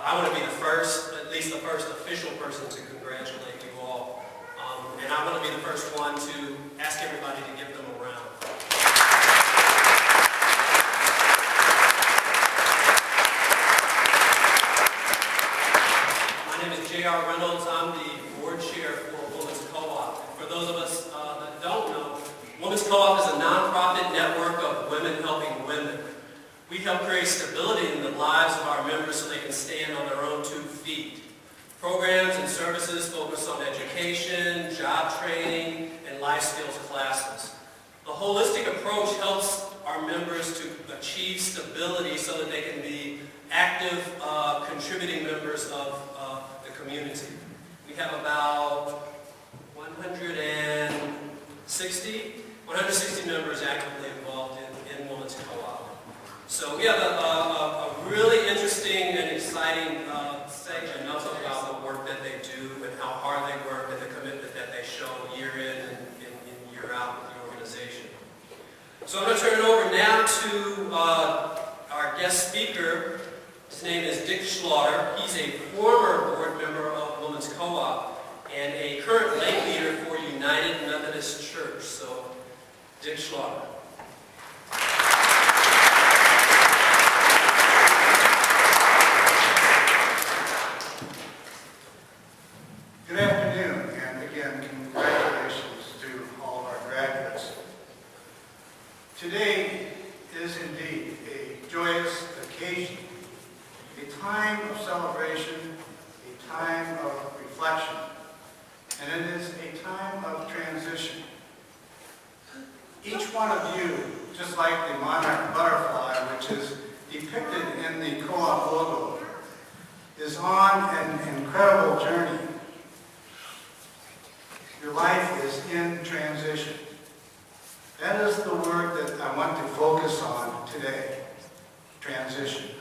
I want to be the first, at least the first official person to congratulate you all. And I want to be the first one to ask everybody to give them a round. My name is J.R. Reynolds. I'm the board chair for Women's Co-op. For those of us that don't know, Women's Co-op is a nonprofit network of women helping women. We help create stability in the lives of our members so they can stand on their own 2 feet. Programs and services focus on education, job training, and life skills classes. The holistic approach helps our members to achieve stability so that they can be active, contributing members of the community. We have about 160 members actively involved in Women's Co-op. So we have a really interesting and exciting section. I'll talk about the work that they do and how hard they work and the commitment that they show year in and year out with the organization. So I'm going to turn it over now to our guest speaker. His name is Dick Schlatter. He's a former board member of Women's Co-op and a current lay leader for United Methodist Church. So, Dick Schlatter. Good afternoon, and again, congratulations to all of our graduates. Today is indeed a joyous occasion, a time of celebration, a time of reflection, and it is a time of transition. Each one of you, just like the monarch butterfly, which is depicted in the Co-op logo, is on an incredible journey. Your life is in transition. That is the word that I want to focus on today, transition.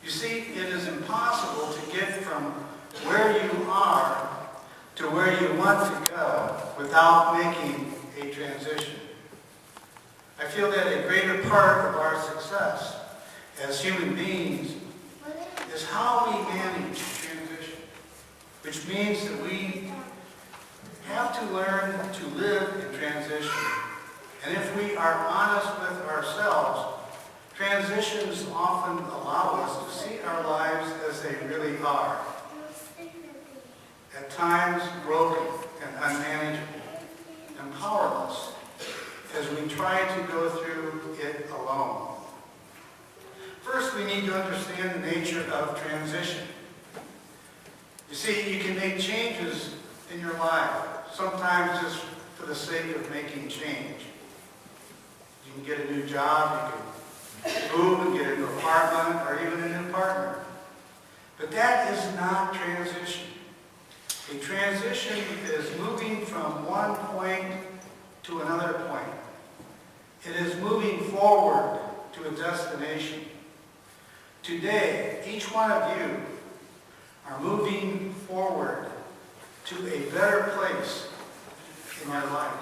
You see, it is impossible to get from where you are to where you want to go without making a transition. I feel that a greater part of our success as human beings is how we manage transition, which means that we have to learn to live in transition. And if we are honest with ourselves, transitions often allow us to see our lives as they really are. At times broken and unmanageable and powerless as we try to go through it alone. First, we need to understand the nature of transition. You see, you can make changes in your life, sometimes just for the sake of making change. You can get a new job, you can move and get a new apartment, or even a new partner. But that is not transition. A transition is moving from one point to another point. It is moving forward to a destination. Today, each one of you are moving forward to a better place in your life.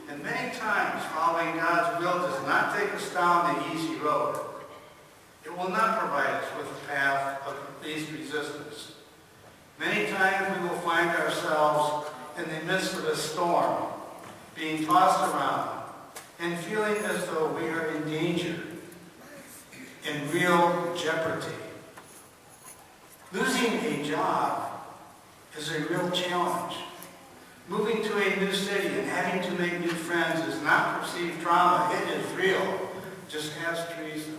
And many times, following God's will does not take us down the easy road. It will not provide us with a path of least resistance. Many times we will find ourselves in the midst of a storm, being tossed around, and feeling as though we are in danger, in real jeopardy. Losing a job is a real challenge. Moving to a new city and having to make new friends is not perceived trauma. It is real, just as Teresa.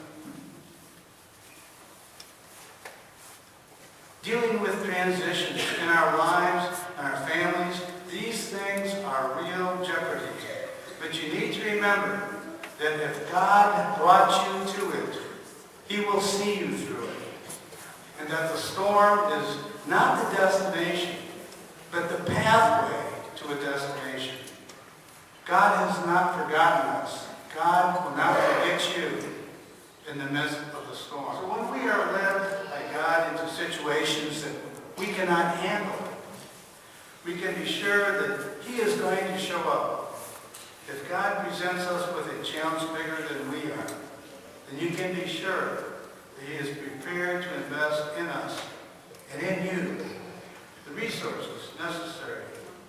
Dealing with transitions in our lives and our families, these things are real jeopardies. But you need to remember that if God brought you to it, He will see you through it. And that the storm is not the destination, but the pathway to a destination. God has not forgotten us. God will not forget you in the midst of the storm. So when we are led by God into situations that we cannot handle, we can be sure that He is going to show up. If God presents us with a challenge bigger than we are, then you can be sure that He is prepared to resources necessary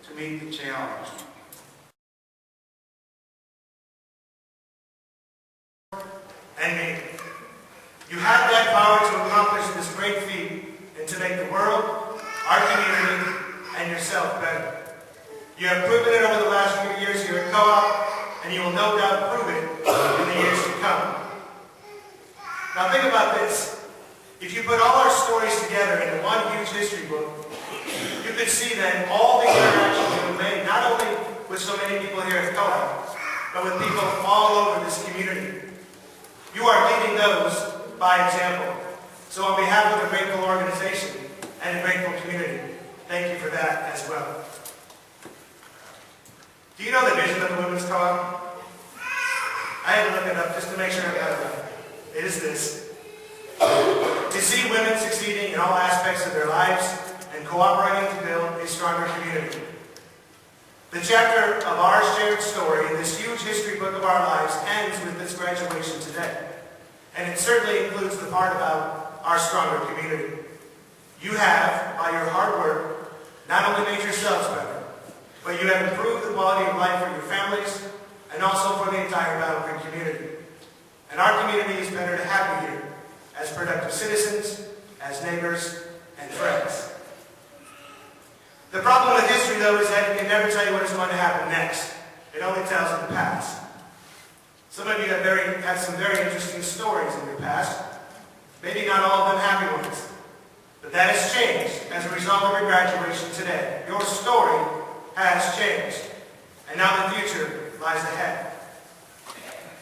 to meet the challenge. And me. You have that power to accomplish this great feat and to make the world, our community, and yourself better. You have proven it over the last few years here at Co-op, and you will no doubt prove it in the years to come. Now think about this. If you put all our stories together into one huge history book, you could see then all the interactions that were made, not only with so many people here at Co-op, but with people all over this community. You are leading those by example. So on behalf of the grateful organization and the grateful community, thank you for that as well. Do you know the vision of the Women's Co-op? I had to look it up just to make sure I got it right. It is this: to see women succeeding in all aspects of their lives and cooperating to build a stronger community. The chapter of our shared story in this huge history book of our lives ends with this graduation today. And it certainly includes the part about our stronger community. You have, by your hard work, not only made yourselves better, but you have improved the quality of life for your families and also for the entire Battle Creek community. And our community is better to have you here as productive citizens, as neighbors, and friends. The problem with history, though, is that it can never tell you what is going to happen next. It only tells you the past. Some of you have some very interesting stories in your past. Maybe not all of them happy ones. But that has changed as a result of your graduation today. Your story has changed. And now the future lies ahead.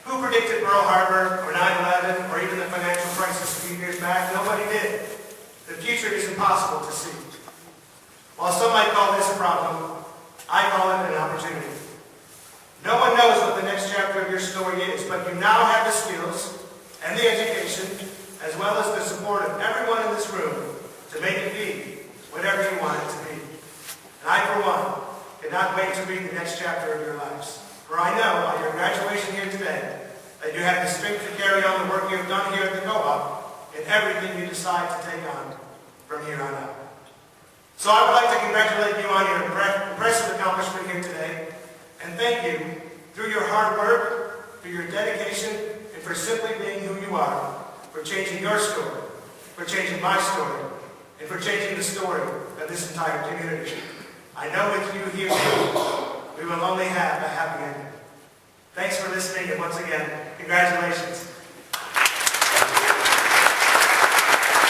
Who predicted Pearl Harbor or 9/11 or even the financial crisis a few years back? Nobody did. The future is impossible to see. While some might call this a problem, I call it an opportunity. No one knows what the next chapter of your story is, but you now have the skills and the education, as well as the support of everyone in this room, to make it be whatever you want it to be. And I, for one, cannot wait to read the next chapter of your lives. For I know, by your graduation here today, that you have the strength to carry on the work you have done here at the Co-op in everything you decide to take on from here on out. So I would like to congratulate you on your impressive accomplishment here today, and thank you, through your hard work, through your dedication, and for simply being who you are, for changing your story, for changing my story, and for changing the story of this entire community. I know with you here, we will only have a happy ending. Thanks for listening, and once again, congratulations.